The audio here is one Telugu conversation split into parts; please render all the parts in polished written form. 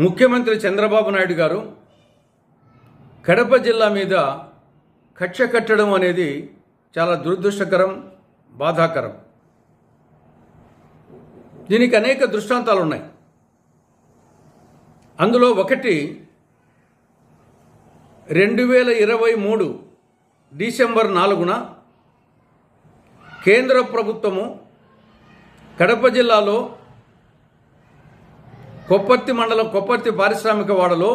ముఖ్యమంత్రి చంద్రబాబు నాయుడు గారు కడప జిల్లా మీద కక్ష కట్టడం అనేది చాలా దురదృష్టకరం, బాధాకరం. దీనికి అనేక దృష్టాంతాలు ఉన్నాయి. అందులో ఒకటి 2023 డిసెంబర్ 4న కేంద్ర ప్రభుత్వము కడప జిల్లాలో కొప్పర్తి మండలం కొప్పర్తి పారిశ్రామిక వాడలో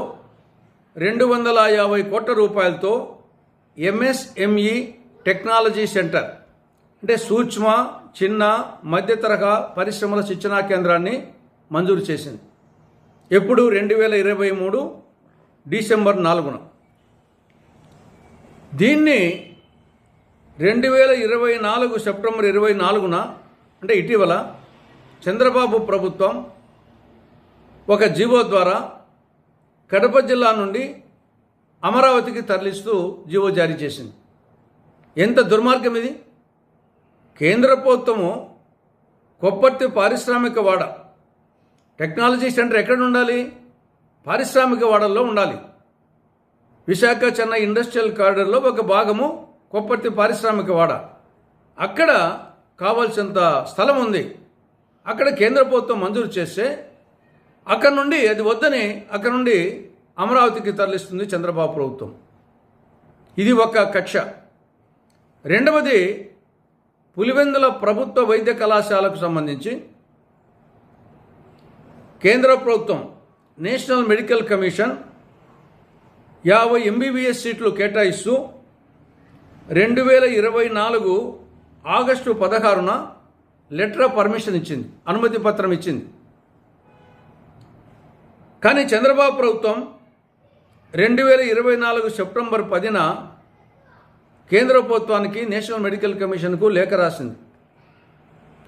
250 కోట్ల రూపాయలతో ఎంఎస్ఎంఈ టెక్నాలజీ సెంటర్ అంటే సూక్ష్మ, చిన్న, మధ్య తరహా పరిశ్రమల శిక్షణా కేంద్రాన్ని మంజూరు చేసింది. ఎప్పుడు 2023 డిసెంబర్ 4న. దీన్ని 2024 సెప్టెంబర్ 24న అంటే ఇటీవల చంద్రబాబు ప్రభుత్వం ఒక జీవో ద్వారా కడప జిల్లా నుండి అమరావతికి తరలిస్తూ జీవో జారీ చేసింది. ఎంత దుర్మార్గం ఇది! కేంద్ర ప్రభుత్వము కొప్పర్తి పారిశ్రామిక వాడ టెక్నాలజీ సెంటర్ ఎక్కడ ఉండాలి? పారిశ్రామిక వాడల్లో ఉండాలి. విశాఖ చెన్నై ఇండస్ట్రియల్ కారిడార్లో ఒక భాగము కొప్పర్తి పారిశ్రామిక వాడ. అక్కడ కావాల్సినంత స్థలం ఉంది. అక్కడ కేంద్ర ప్రభుత్వం మంజూరు చేస్తే అక్కడ నుండి అది వద్దని అక్కడ నుండి అమరావతికి తరలిస్తుంది చంద్రబాబు ప్రభుత్వం. ఇది ఒక కక్ష. రెండవది, పులివెందుల ప్రభుత్వ వైద్య కళాశాలకు సంబంధించి కేంద్ర ప్రభుత్వం నేషనల్ మెడికల్ కమిషన్ 50 ఎంబీబీఎస్ సీట్లు కేటాయిస్తూ 2024 ఆగస్టు 16న లెటర్ ఆఫ్ పర్మిషన్ ఇచ్చింది, అనుమతి పత్రం ఇచ్చింది. కానీ చంద్రబాబు ప్రభుత్వం 2024 సెప్టెంబర్ 10న కేంద్ర ప్రభుత్వానికి నేషనల్ మెడికల్ కమిషన్కు లేఖ రాసింది.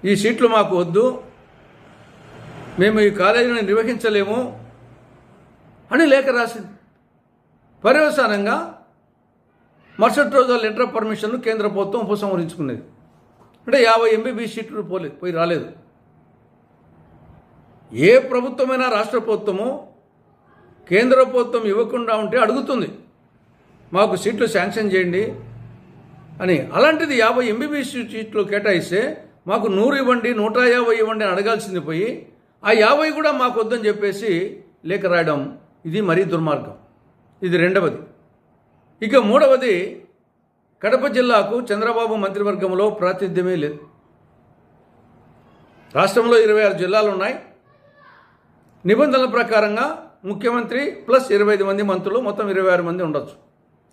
ఈ సీట్లు మాకు వద్దు, మేము ఈ కాలేజీని నిర్వహించలేము అని లేఖ రాసింది. పర్యవసానంగా మరుసటి రోజు లెటర్ ఆఫ్ పర్మిషన్ కేంద్ర ప్రభుత్వం ఉపసంహరించుకునేది. అంటే 50 ఎంబీబీఎస్ సీట్లు పోయి రాలేదు. ఏ ప్రభుత్వమైనా రాష్ట్ర ప్రభుత్వము కేంద్ర ప్రభుత్వం ఇవ్వకుండా ఉంటే అడుగుతుంది, మాకు సీట్లు శాంక్షన్ చేయండి అని. అలాంటిది 50 ఎంబీబీఎస్ సీట్లు కేటాయిస్తే మాకు 100 ఇవ్వండి, 150 ఇవ్వండి అని అడగాల్సింది పోయి ఆ 50 కూడా మాకు వద్దని చెప్పేసి లేఖ రాయడం, ఇది మరీ దుర్మార్గం. ఇది రెండవది. ఇక మూడవది, కడప జిల్లాకు చంద్రబాబు మంత్రివర్గంలో ప్రాతినిధ్యమే లేదు. రాష్ట్రంలో 26 జిల్లాలు ఉన్నాయి. నిబంధనల ప్రకారంగా ముఖ్యమంత్రి ప్లస్ 25 మంది మంత్రులు, మొత్తం 26 మంది ఉండొచ్చు.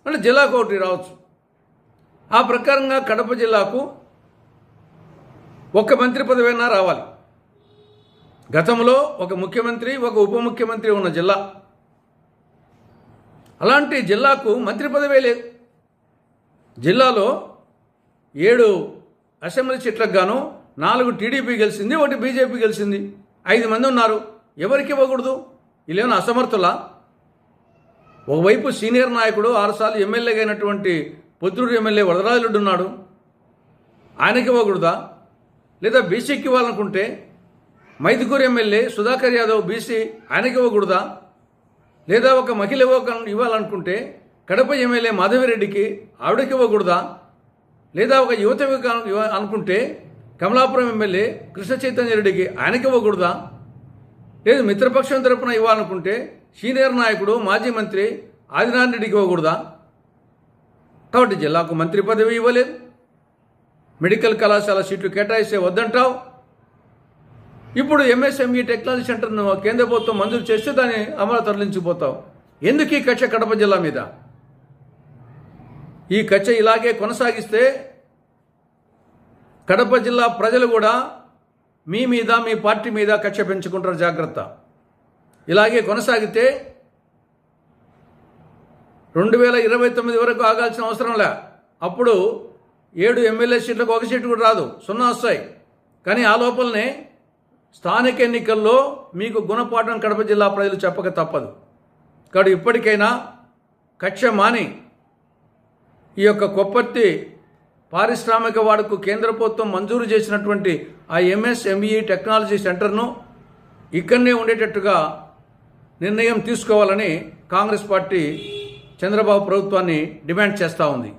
అంటే జిల్లాకు ఒకటి రావచ్చు. ఆ ప్రకారంగా కడప జిల్లాకు ఒక మంత్రి పదవైనా రావాలి. గతంలో ఒక ముఖ్యమంత్రి, ఒక ఉప ముఖ్యమంత్రి ఉన్న జిల్లా. అలాంటి జిల్లాకు మంత్రి పదవే లేదు. జిల్లాలో 7 అసెంబ్లీ సీట్లకు గాను 4 టీడీపీ గెలిచింది, 1 బీజేపీ గెలిచింది. 5 మంది ఉన్నారు. ఎవరికి ఇవ్వకూడదు? వీళ్ళేమైనా అసమర్థులా? ఒకవైపు సీనియర్ నాయకుడు 6 సార్లు ఎమ్మెల్యేగా అయినటువంటి పొద్దుటూరు ఎమ్మెల్యే వరదరాజులుడు ఉన్నాడు, ఆయనకి ఇవ్వకూడదా? లేదా బీసీకి ఇవ్వాలనుకుంటే మైదుకూరు ఎమ్మెల్యే సుధాకర్ యాదవ్ బీసీ, ఆయనకి ఇవ్వకూడదా? లేదా ఒక మహిళ ఇవ్వాలనుకుంటే కడప ఎమ్మెల్యే మాధవిరెడ్డికి, ఆవిడకి ఇవ్వకూడదా? లేదా ఒక యువత అనుకుంటే కమలాపురం ఎమ్మెల్యే కృష్ణ చైతన్య రెడ్డికి, ఆయనకి ఇవ్వకూడదా? లేదు మిత్రపక్షం తరపున ఇవ్వాలనుకుంటే సీనియర్ నాయకుడు మాజీ మంత్రి ఆదినారాయణ రెడ్డికి ఇవ్వకూడదా? కాబట్టి జిల్లాకు మంత్రి పదవి ఇవ్వలేదు. మెడికల్ కళాశాల సీట్లు కేటాయిస్తే వద్దంటావు. ఇప్పుడు ఎంఎస్ఎంఈ టెక్నాలజీ సెంటర్ను కేంద్ర ప్రభుత్వం మంజూరు చేస్తే దాన్ని అమలు తరలించిపోతావు. ఎందుకు ఈ కక్ష కడప జిల్లా మీద? ఈ కక్ష ఇలాగే కొనసాగిస్తే కడప జిల్లా ప్రజలు కూడా మీ మీద, మీ పార్టీ మీద కక్ష పెంచుకుంటారు. జాగ్రత్త. ఇలాగే కొనసాగితే 2029 వరకు ఆగాల్సిన అవసరం లే. అప్పుడు 7 ఎమ్మెల్యే సీట్లకు 1 సీటు కూడా రాదు, 0 వస్తాయి. కానీ ఆ లోపలనే స్థానిక ఎన్నికల్లో మీకు గుణపాఠం కడప జిల్లా ప్రజలు చెప్పక తప్పదు. కాబట్టి ఇప్పటికైనా కక్ష మాని ఈ యొక్క కొప్పర్తి పారిశ్రామిక వాడకు కేంద్ర ప్రభుత్వం మంజూరు చేసినటువంటి ఆ ఎంఎస్ఎంఈ టెక్నాలజీ సెంటర్ను ఇక్కడనే ఉండేటట్టుగా నిర్ణయం తీసుకోవాలని కాంగ్రెస్ పార్టీ చంద్రబాబు ప్రభుత్వాన్ని డిమాండ్ చేస్తూ ఉంది.